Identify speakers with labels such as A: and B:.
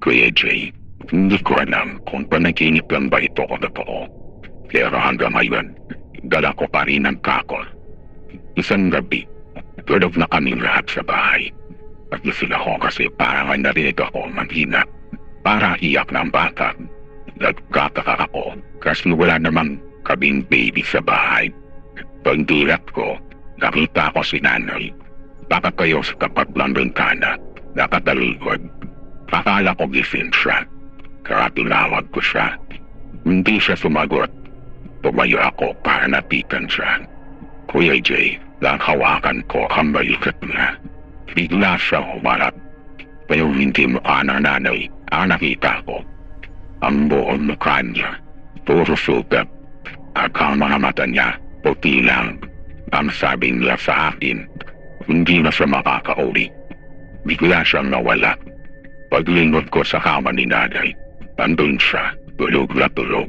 A: Kuya Jay, hindi ko alam kung panaginip lang ba ito o totoo. Pero hanggang ngayon, dala ko pa rin ang kakol. Isang gabi, tulog na kaming lahat sa bahay. At gising ako kasi parang ay narinig ako manhina. Para iyak ng bata. Nagkataka ako kasi wala namang kaming baby sa bahay. Pagdilat ko, nakita ko si nanay. Nakatayo sa tapat ng bintana, nakatalikod. Akala ko gising siya. Kaya tinawag ko siya. Hindi siya sumagot. Tumayo ako para napitan siya. Kuya Jay, nakahawakan ko ang balikat niya. Bigla siya humarap. Pero hindi mukha ng nanay ang nakita ko. Ang buong mukha niya, puro sugat. At ang mga mata niya, puti lang. Ang sabi niya sa akin, hindi na siya makakauli. Bigla siyang nawala. Paglingon ko sa kama ni nanay, andun siya, tulog na tulog.